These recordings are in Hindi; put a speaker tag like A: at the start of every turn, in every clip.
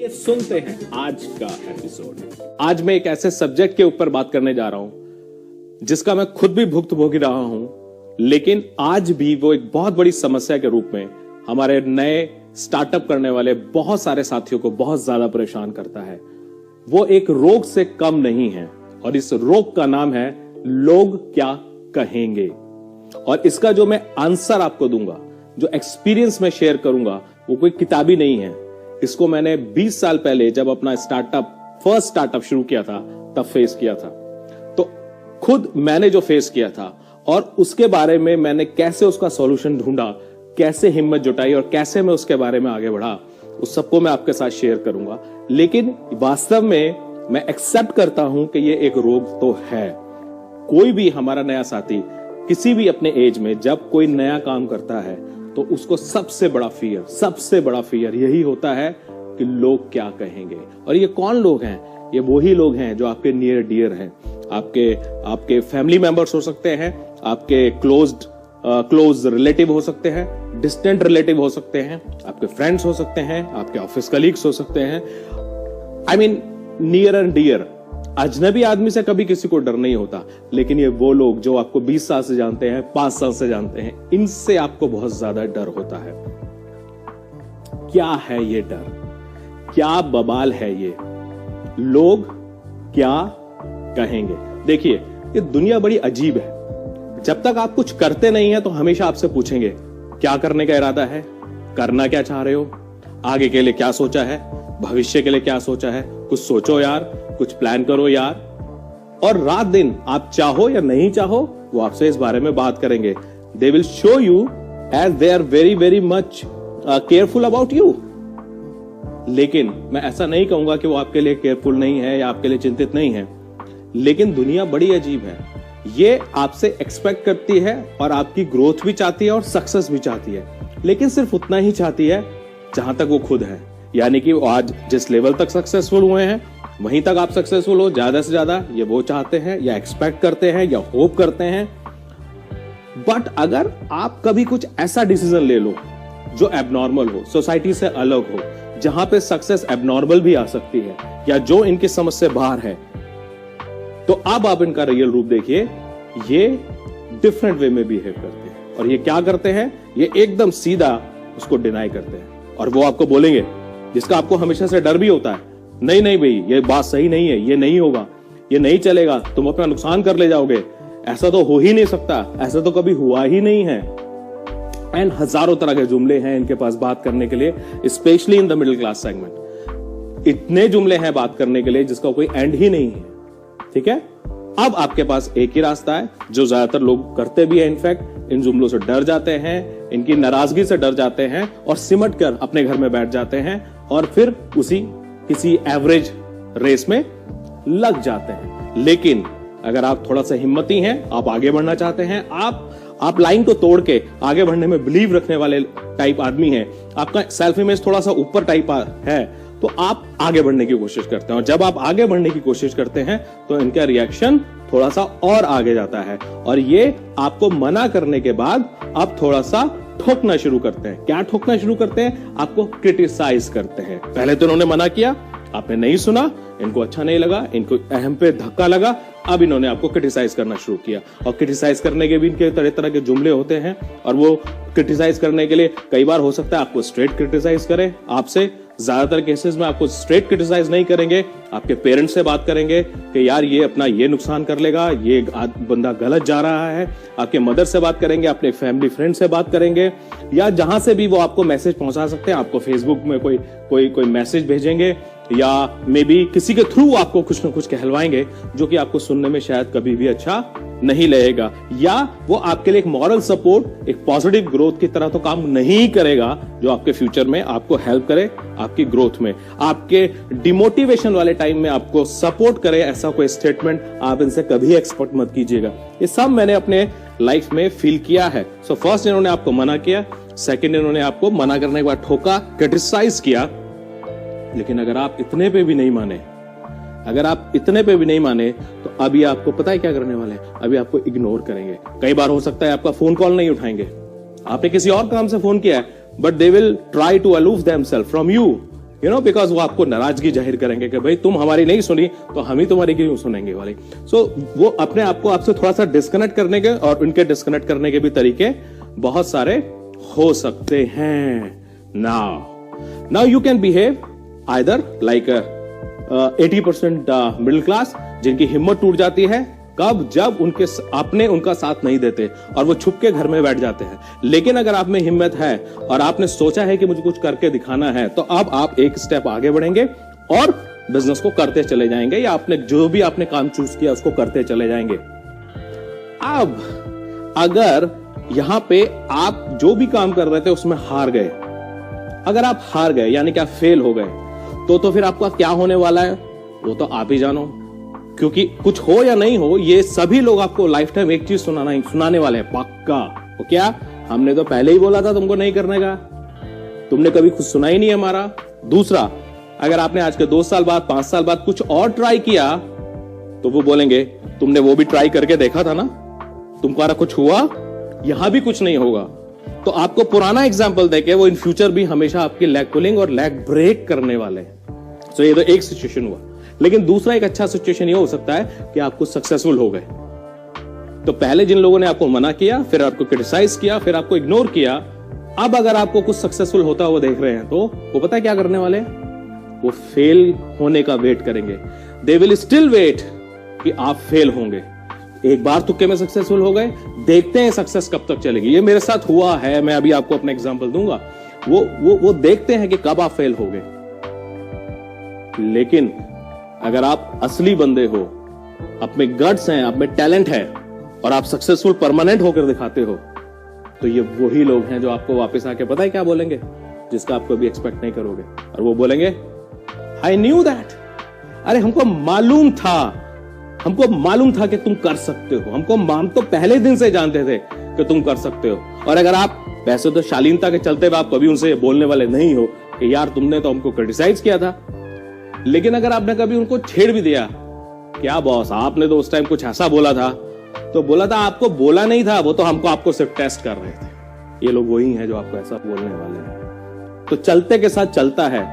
A: सुनते हैं आज का एपिसोड। आज मैं एक ऐसे सब्जेक्ट के ऊपर बात करने जा रहा हूं जिसका मैं खुद भी भुगतभोगी रहा हूं, लेकिन आज भी वो एक बहुत बड़ी समस्या के रूप में हमारे नए स्टार्टअप करने वाले बहुत सारे साथियों को बहुत ज्यादा परेशान करता है। वो एक रोग से कम नहीं है और इस रोग का नाम है लोग क्या कहेंगे। और इसका जो मैं आंसर आपको दूंगा, जो एक्सपीरियंस में शेयर करूंगा, वो कोई किताबी नहीं है। इसको मैंने 20 साल पहले जब अपना फर्स्ट स्टार्टअप शुरू किया था तब फेस किया था। तो खुद मैंने जो फेस किया था और उसके बारे में मैंने कैसे उसका सॉल्यूशन ढूंढा, कैसे हिम्मत जुटाई और कैसे मैं उसके बारे में आगे बढ़ा, उस सबको मैं आपके साथ शेयर करूंगा। लेकिन वास्तव में मैं एक्सेप्ट करता हूं कि ये एक रोग तो है। कोई भी हमारा नया साथी किसी भी अपने एज में जब कोई नया काम करता है तो उसको सबसे बड़ा फियर यही होता है कि लोग क्या कहेंगे। और ये कौन लोग हैं? ये वही लोग हैं जो आपके नियर डियर हैं। आपके फैमिली मेंबर्स हो सकते हैं, आपके क्लोज रिलेटिव हो सकते हैं, डिस्टेंट रिलेटिव हो सकते हैं, आपके फ्रेंड्स हो सकते हैं, आपके ऑफिस कलीग्स हो सकते हैं। I mean near and dear. अजनबी आदमी से कभी किसी को डर नहीं होता, लेकिन ये वो लोग जो आपको 20 साल से जानते हैं, 5 साल से जानते हैं, इनसे आपको बहुत ज्यादा डर होता है। क्या है ये डर? क्या बवाल है ये? लोग क्या कहेंगे? देखिए, ये दुनिया बड़ी अजीब है। जब तक आप कुछ करते नहीं है तो हमेशा आपसे पूछेंगे क्या करने का इरादा है, करना क्या चाह रहे हो, आगे के लिए क्या सोचा है, भविष्य के लिए क्या सोचा है, कुछ सोचो यार, कुछ प्लान करो यार। और रात दिन आप चाहो या नहीं चाहो वो आपसे इस बारे में बात करेंगे। They will show you as they are very very much careful about you. लेकिन मैं ऐसा नहीं कहूंगा कि वो आपके लिए केयरफुल नहीं है या आपके लिए चिंतित नहीं है। लेकिन दुनिया बड़ी अजीब है। ये आपसे एक्सपेक्ट करती है और आपकी ग्रोथ भी चाहती है और सक्सेस भी चाहती है, लेकिन सिर्फ उतना ही चाहती है जहां तक वो खुद है। यानी कि आज जिस लेवल तक सक्सेसफुल हुए हैं वहीं तक आप सक्सेसफुल हो। ज्यादा से ज्यादा ये वो चाहते हैं या एक्सपेक्ट करते हैं या होप करते हैं। बट अगर आप कभी कुछ ऐसा डिसीजन ले लो जो एबनॉर्मल हो, सोसाइटी से अलग हो, जहां पे सक्सेस एबनॉर्मल भी आ सकती है या जो इनकी समझ से बाहर है, तो अब आप इनका रियल रूप देखिए। ये डिफरेंट वे में बिहेव करते हैं। और ये क्या करते हैं? ये एकदम सीधा उसको डिनाई करते हैं और वो आपको बोलेंगे, जिसका आपको हमेशा से डर भी होता है, नहीं नहीं भाई ये बात सही नहीं है, ये नहीं होगा, ये नहीं चलेगा, तुम अपना नुकसान कर ले जाओगे, ऐसा तो हो ही नहीं सकता, ऐसा तो कभी हुआ ही नहीं है। एंड हजारों तरह के जुमले हैं इनके पास बात करने के लिए, specially in the middle class segment. इतने जुमले हैं बात करने के लिए जिसका कोई एंड ही नहीं है। ठीक है, अब आपके पास एक ही रास्ता है जो ज्यादातर लोग करते भी है। इनफैक्ट इन जुमलों से डर जाते हैं, इनकी नाराजगी से डर जाते हैं और सिमट कर अपने घर में बैठ जाते हैं और फिर किसी एवरेज रेस में लग जाते हैं। लेकिन अगर आप थोड़ा सा हिम्मती हैं, आप आगे बढ़ना चाहते हैं, आप लाइन को तोड़ के आगे बढ़ने में बिलीव रखने वाले टाइप आदमी हैं, आपका सेल्फ इमेज थोड़ा सा ऊपर टाइप है, तो आप आगे बढ़ने की कोशिश करते हैं। और जब आप आगे बढ़ने की कोशिश करते हैं तो इनका रिएक्शन थोड़ा सा और आगे जाता है और ये आपको मना करने के बाद आप थोड़ा सा ठोकना शुरू करते हैं। क्या ठोकना शुरू करते हैं? आपको क्रिटिसाइज करते हैं। पहले तो इन्होंने मना किया, आपने नहीं सुना, इनको अच्छा नहीं लगा, इनको अहम पे धक्का लगा, अब इन्होंने आपको क्रिटिसाइज करना शुरू किया। और क्रिटिसाइज करने के भी इनके तरह तरह के जुमले होते हैं। और वो क्रिटिसाइज करने के लिए कई बार हो सकता है आपको स्ट्रेट क्रिटिसाइज करे, आपसे ज्यादातर केसेस में आपको स्ट्रेट क्रिटिसाइज नहीं करेंगे, आपके पेरेंट्स से बात करेंगे कि यार ये अपना ये नुकसान कर लेगा, ये बंदा गलत जा रहा है। आपके मदर से बात करेंगे, अपने फैमिली फ्रेंड से बात करेंगे, या जहां से भी वो आपको मैसेज पहुंचा सकते हैं। आपको फेसबुक में कोई मैसेज भेजेंगे या मे बी किसी के थ्रू आपको कुछ ना कुछ कहलवाएंगे जो कि आपको सुनने में शायद कभी भी अच्छा नहीं लगेगा, या वो आपके लिए एक मॉरल सपोर्ट, एक पॉजिटिव ग्रोथ की तरह तो काम नहीं करेगा जो आपके फ्यूचर में आपको हेल्प करे, आपकी ग्रोथ में, आपके डिमोटिवेशन वाले टाइम में आपको सपोर्ट करे। ऐसा कोई स्टेटमेंट आप इनसे कभी एक्सपेक्ट मत कीजिएगा। ये सब मैंने अपने लाइफ में फील किया है। सो फर्स्ट इन्होंने आपको मना किया, सेकंड इन्होंने आपको मना करने के बाद ठोका, क्रिटिसाइज किया। लेकिन अगर आप इतने पे भी नहीं माने, तो अभी आपको पता है क्या करने वाले हैं? अभी आपको इग्नोर करेंगे। कई बार हो सकता है आपका फोन कॉल नहीं उठाएंगे, आपने किसी और काम से फोन किया है, but they will try to aloof themselves from you because वो आपको नाराजगी जाहिर करेंगे कि भाई तुम हमारी नहीं सुनी तो हम ही तुम्हारी क्यों सुनेंगे वाली। सो वो अपने आप को आपसे थोड़ा सा डिस्कनेक्ट करने के और उनके डिस्कनेक्ट करने के भी तरीके बहुत सारे हो सकते हैं। Now you can behave either like 80% middle class जिनकी हिम्मत टूट जाती है कब, जब आपने उनका साथ नहीं देते और वो छुप के घर में बैठ जाते हैं। लेकिन अगर आप में हिम्मत है और आपने सोचा है कि मुझे कुछ करके दिखाना है, तो अब आप एक स्टेप आगे बढ़ेंगे और बिजनेस को करते चले जाएंगे, या आपने जो भी आपने काम चूज किया उसको करते चले जाएंगे। अब अगर यहां पे आप जो भी काम कर रहे थे उसमें हार गए, अगर आप हार गए यानी कि आप फेल हो गए, तो फिर आपका क्या होने वाला है वो तो आप ही जानो। क्योंकि कुछ हो या नहीं हो, ये सभी लोग आपको लाइफ टाइम एक चीज सुनाने वाले हैं पक्का। वो क्या? हमने तो पहले ही बोला था तुमको नहीं करने का, तुमने कभी कुछ सुना ही नहीं हमारा। दूसरा, अगर आपने आज के 2 साल बाद 5 साल बाद कुछ और ट्राई किया तो वो बोलेंगे तुमने वो भी ट्राई करके देखा था ना, तुम्हारा कुछ हुआ? यहां भी कुछ नहीं होगा। तो आपको पुराना एग्जाम्पल देके वो इन फ्यूचर भी हमेशा आपकी लेग पुलिंग और लेग ब्रेक करने वाले हैं। तो ये तो एक सिचुएशन हुआ। लेकिन दूसरा एक अच्छा सिचुएशन ये हो सकता है कि आप कुछ सक्सेसफुल हो गए। तो पहले जिन लोगों ने आपको मना किया, फिर आपको क्रिटिसाइज किया, फिर आपको इग्नोर किया, अब अगर आपको कुछ सक्सेसफुल होता हुआ देख रहे हैं तो वो पता है क्या करने वाले? वो फेल होने का वेट करेंगे। दे विल स्टिल वेट कि आप फेल होंगे। एक बार तुक्के में सक्सेसफुल हो गए, देखते हैं सक्सेस कब तक चलेगी। ये मेरे साथ हुआ है, मैं अभी आपको अपना एग्जांपल दूंगा। वो देखते हैं कि कब आप फेल होगे। लेकिन अगर आप असली बंदे हो, आप में गट्स हैं, आप में टैलेंट है और आप सक्सेसफुल परमानेंट होकर दिखाते हो, तो ये वही लोग हैं जो आपको वापस आके पता है क्या बोलेंगे, जिसका आप कभी एक्सपेक्ट नहीं करोगे। और वो बोलेंगे आई न्यू दैट, अरे हमको मालूम था कि तुम कर सकते हो, हम तो पहले दिन से जानते थे कि तुम कर सकते हो। और अगर आप वैसे तो शालीनता के चलते हुए आप कभी उनसे बोलने वाले नहीं हो कि यार तुमने तो हमको क्रिटिसाइज किया था, लेकिन अगर आपने कभी उनको छेड़ भी दिया, क्या बॉस आपने तो उस टाइम कुछ ऐसा बोला था, तो बोला था आपको बोला नहीं था, वो तो आपको सिर्फ टेस्ट कर रहे थे। ये लोग वही हैं जो आपको ऐसा बोलने वाले हैं। तो चलते के साथ चलता है,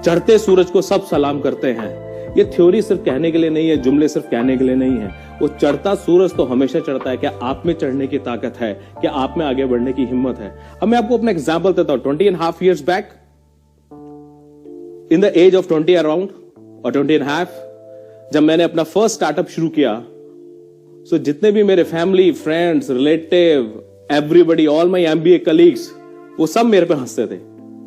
A: चढ़ते सूरज को सब सलाम करते हैं। ये थ्योरी सिर्फ कहने के लिए नहीं है, जुमले सिर्फ कहने के लिए नहीं है। वो चढ़ता सूरज तो हमेशा चढ़ता है। क्या आप में चढ़ने की ताकत है? क्या आप में आगे बढ़ने की हिम्मत है? अब मैं आपको अपना एग्जाम्पल देता हूं। 20.5 years back, in the age of 20 around और 20.5, जब मैंने अपना फर्स्ट स्टार्टअप शुरू किया, सो जितने भी मेरे family, friends, relative, everybody, all my MBA colleagues, वो सब मेरे पे हंसते थे,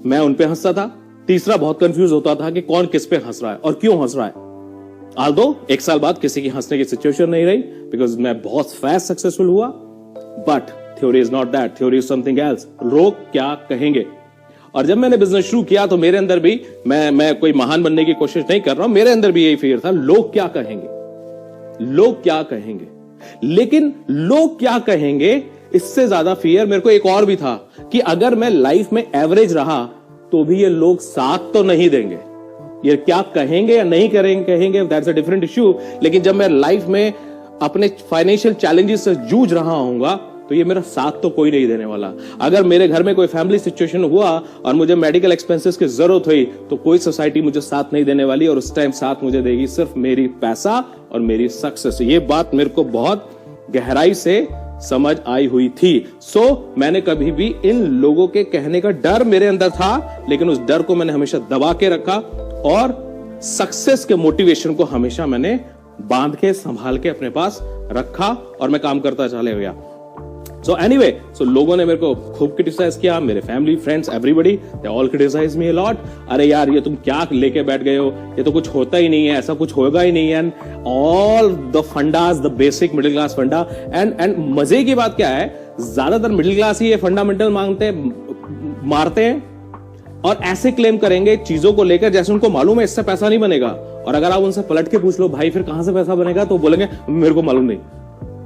A: मैं उन पे हंसता था। तीसरा, बहुत कंफ्यूज होता था कि कौन किस पे हंस रहा है और क्यों हंस रहा है। आल्दो 1 साल बाद किसी की हंसने की सिचुएशन नहीं रही, बिकॉज मैं बहुत फास्ट सक्सेसफुल हुआ। But theory is not that, theory is something else. लोग क्या कहेंगे? और जब मैंने बिजनेस शुरू किया तो मेरे अंदर भी, मैं कोई महान बनने की कोशिश नहीं कर रहा हूं, मेरे अंदर भी यही फियर था, लोग क्या कहेंगे, लोग क्या कहेंगे। लेकिन लोग क्या कहेंगे, इससे ज्यादा फियर मेरे को एक और भी था कि अगर मैं लाइफ में एवरेज रहा तो भी ये लोग साथ तो नहीं देंगे। ये क्या कहेंगे या नहीं कहेंगे, दैट्स अ डिफरेंट इश्यू। लेकिन जब मैं लाइफ में अपने फाइनेंशियल चैलेंजेस से जूझ रहा हूंगा तो ये मेरा साथ तो कोई नहीं देने वाला। अगर मेरे घर में कोई फैमिली सिचुएशन हुआ और मुझे मेडिकल एक्सपेंसेस की जरूरत हुई तो कोई सोसाइटी मुझे साथ नहीं देने वाली, और उस टाइम साथ मुझे देगी सिर्फ मेरी पैसा और मेरी सक्सेस। ये बात मेरे को बहुत गहराई से समझ आई हुई थी। सो मैंने कभी भी इन लोगों के कहने का डर मेरे अंदर था, लेकिन उस डर को मैंने हमेशा दबा के रखा और सक्सेस के मोटिवेशन को हमेशा मैंने बांध के संभाल के अपने पास रखा और मैं काम करता चले गया। सो एनीवे, लोगों ने मेरे को खूब क्रिटिसाइज किया, मेरे family, friends, everybody, they all criticise me a lot. अरे यार ये तुम क्या लेके बैठ गए हो, ये तो कुछ होता ही नहीं है, ऐसा कुछ होगा ही नहीं है। All the fundas, the basic middle class फंडा। एंड मजे की बात क्या है, ज्यादातर मिडिल क्लास ही ये फंडामेंटल मारते हैं और ऐसे क्लेम करेंगे चीजों को लेकर जैसे उनको मालूम है इससे पैसा नहीं बनेगा। और अगर आप उनसे पलट के पूछ लो भाई फिर कहां से पैसा बनेगा, तो बोलेंगे मेरे को मालूम नहीं।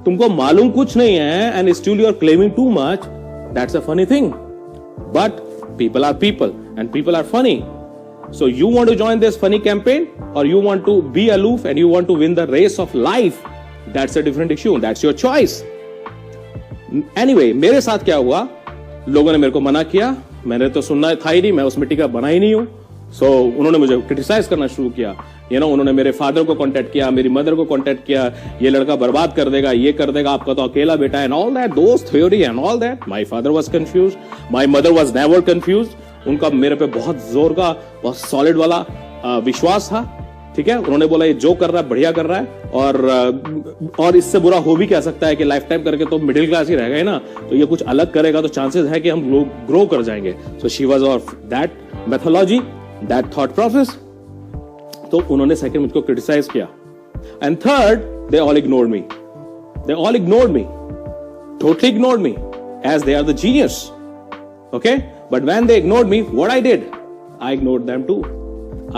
A: तुमको मालूम कुछ नहीं है and still you are claiming too much, that's a funny thing. But people are people and people are funny. So you want to join this funny campaign, or you want to be aloof and you want to win the race of life? That's a different issue. That's your choice. Anyway, मेरे साथ क्या हुआ, लोगों ने मेरे को मना किया, मैंने तो सुनना था ही नहीं, मैं उस मिट्टी का बना ही नहीं हूं। सो उन्होंने मुझे क्रिटिसाइज करना शुरू किया, उन्होंने मेरे फादर को कांटेक्ट किया, मेरी मदर को कांटेक्ट किया, ये लड़का बर्बाद कर देगा, ये कर देगा, आपका तो अकेला बेटा है, and all that, those theory and all that. My father was confused, my mother was never confused. उनका मेरे पे बहुत जोर का, बहुत सॉलिड वाला विश्वास था. ठीक है, उन्होंने बोला ये जो कर रहा है बढ़िया कर रहा है, और इससे बुरा हो भी क्या सकता है कि लाइफ टाइम करके तो मिडिल क्लास ही रह गए ना, तो ये कुछ अलग करेगा तो चांसेस है कि हम लोग ग्रो कर जाएंगे. So she was of that methodology, that thought process. तो उन्होंने सेकंड मुझको क्रिटिसाइज किया. And third, they all ignored me. They all ignored me, totally ignored me, as they are the genius. Okay, but when they ignored me, what I did, I ignored them too.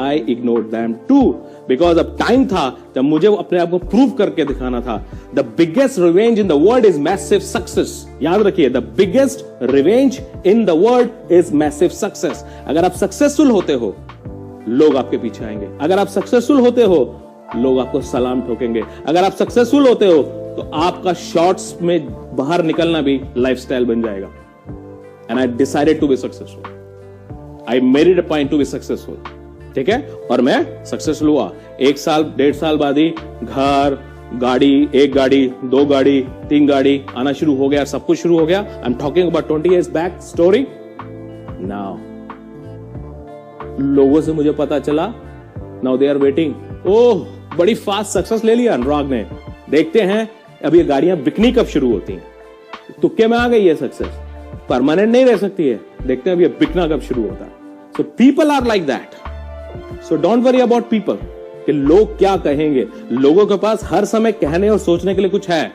A: I ignored them too, because अब टाइम था जब मुझे अपने आप को प्रूव करके दिखाना था. The biggest revenge in the world is massive success. याद रखिए, the biggest revenge in the world is massive success. अगर आप सक्सेसफुल होते हो, लोग आपके पीछे आएंगे. अगर आप सक्सेसफुल होते हो, लोग आपको सलाम ठोकेंगे. अगर आप सक्सेसफुल होते हो, तो आपका शॉर्ट्स में बाहर निकलना भी लाइफस्टाइल बन जाएगा. And I decided to be successful. I made it a point to be successful. ठीक है, और मैं सक्सेसफुल हुआ. 1 साल 1.5 साल बाद ही घर, गाड़ी, 1 गाड़ी, 2 गाड़ी, 3 गाड़ी आना शुरू हो गया, सब कुछ शुरू हो गया. I am talking about 20 years back story. Now लोगों से मुझे पता चला, नाउ दे आर वेटिंग. ओह, बड़ी फास्ट सक्सेस ले लिया अनुराग ने. देखते हैं अब ये गाड़ियां बिकनी कब शुरू होती हैं. तुक्के में आ गई है सक्सेस, परमानेंट नहीं रह सकती है. देखते हैं अब ये बिकना कब शुरू होता है. So people are like that. So don't worry about people कि लोग क्या कहेंगे. लोगों के पास हर समय कहने और सोचने के लिए कुछ है,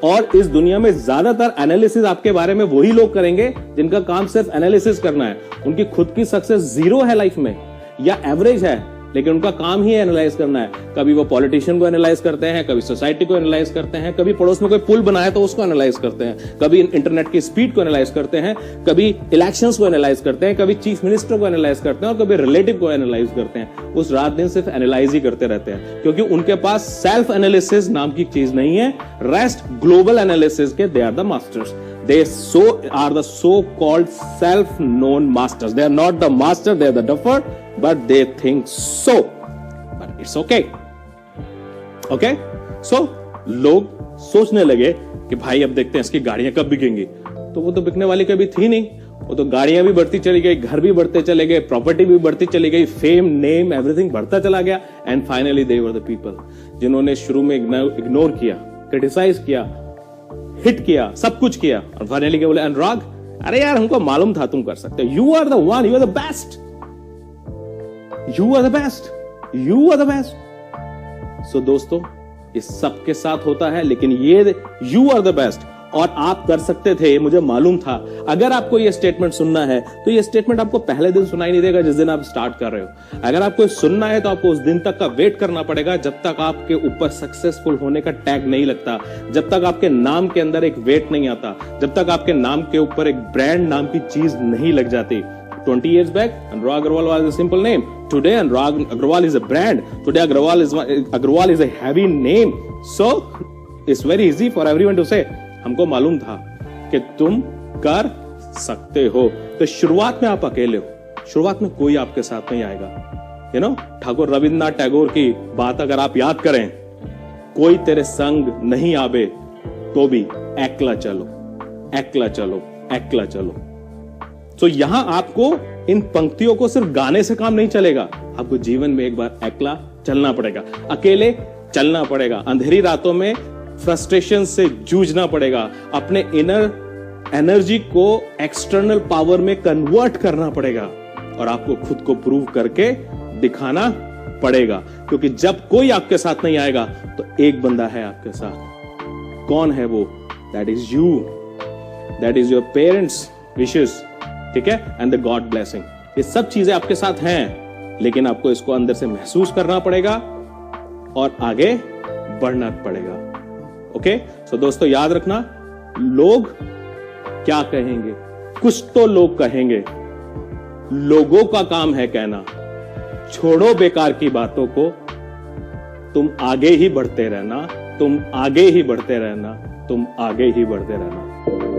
A: और इस दुनिया में ज्यादातर एनालिसिस आपके बारे में वही लोग करेंगे जिनका काम सिर्फ एनालिसिस करना है. उनकी खुद की सक्सेस 0 है लाइफ में, या एवरेज है, लेकिन उनका काम ही एनालाइज करना है. कभी वो पॉलिटिशियन को एनालाइज करते हैं, कभी सोसाइटी को एनालाइज करते हैं, कभी पड़ोस में कोई पुल बनाया तो उसको एनालाइज करते हैं, कभी इंटरनेट की स्पीड को एनालाइज करते हैं, कभी इलेक्शंस को एनालाइज करते हैं, कभी चीफ मिनिस्टर को एनालाइज करते हैं, और कभी रिलेटिव को एनालाइज करते हैं. उस रात दिन सिर्फ एनालाइज ही करते रहते हैं, क्योंकि उनके पास सेल्फ एनालिसिस नाम की चीज नहीं है. रेस्ट ग्लोबल एनालिसिस के they are the masters. They are the so-called self-known masters. They are not the master, they are the duffer, but they think so. But it's okay. Okay? So, लोग सोचने लगे कि भाई अब देखते हैं इसकी गाड़ियां कब बिकेंगी. तो वो तो बिकने वाली कभी थी नहीं. वो तो गाड़ियां भी बढ़ती चली गई, घर भी बढ़ते चले गए, प्रॉपर्टी भी बढ़ती चली गई, फेम, नेम, एवरीथिंग बढ़ता चला गया. And finally they were the people जिन्होंने शुरू में इग्नोर किया, क्रिटिसाइज किया, हिट किया, सब कुछ किया, और फाइनली क्या बोले, अनुराग अरे यार हमको मालूम था तुम कर सकते हो. You are the one, you are the best, you are the best, you are the best. So दोस्तों, ये सबके साथ होता है, लेकिन ये यू आर द बेस्ट और आप कर सकते थे, मुझे मालूम था. अगर आपको ये स्टेटमेंट सुनना है तो ये स्टेटमेंट आपको पहले दिन सुनाई नहीं देगा जिस दिन आप स्टार्ट कर रहे हो. अगर आपको सुनना है तो आपको उस दिन तक का वेट करना पड़ेगा जब तक आपके ऊपर सक्सेसफुल होने का टैग नहीं लगता, जब तक आपके नाम के अंदर एक वेट नहीं आता, जब तक आपके नाम के ऊपर एक ब्रांड नाम की चीज नहीं लग जाती. 20 years back, Anurag Agrawal was a simple name. Today, Anurag Agrawal is a brand. Today, Agrawal is a heavy name. So, it's very easy for everyone to say. हमको मालूम था कि तुम कर सकते हो. तो शुरुआत में आप अकेले हो, शुरुआत में कोई आपके साथ नहीं आएगा. यू नो, ठाकुर रविन्द्रनाथ टैगोर की बात अगर आप याद करें, कोई तेरे संग नहीं आवे तो भी एकला चलो, एकला चलो, एकला चलो. तो यहां आपको इन पंक्तियों को सिर्फ गाने से काम नहीं चलेगा, आपको जीवन में एक बार एकला चलना पड़ेगा, अकेले चलना पड़ेगा, अंधेरी रातों में फ्रस्ट्रेशन से जूझना पड़ेगा, अपने इनर एनर्जी को एक्सटर्नल पावर में कन्वर्ट करना पड़ेगा, और आपको खुद को प्रूव करके दिखाना पड़ेगा. क्योंकि जब कोई आपके साथ नहीं आएगा तो एक बंदा है आपके साथ. कौन है वो? That is you, that is your parents wishes. ठीक है, एंड द गॉड ब्लेसिंग. ये सब चीजें आपके साथ हैं, लेकिन आपको इसको अंदर से महसूस करना पड़ेगा और आगे बढ़ना पड़ेगा. ओके, सो दोस्तों याद रखना, लोग क्या कहेंगे? कुछ तो लोग कहेंगे, लोगों का काम है कहना. छोड़ो बेकार की बातों को, तुम आगे ही बढ़ते रहना, तुम आगे ही बढ़ते रहना, तुम आगे ही बढ़ते रहना.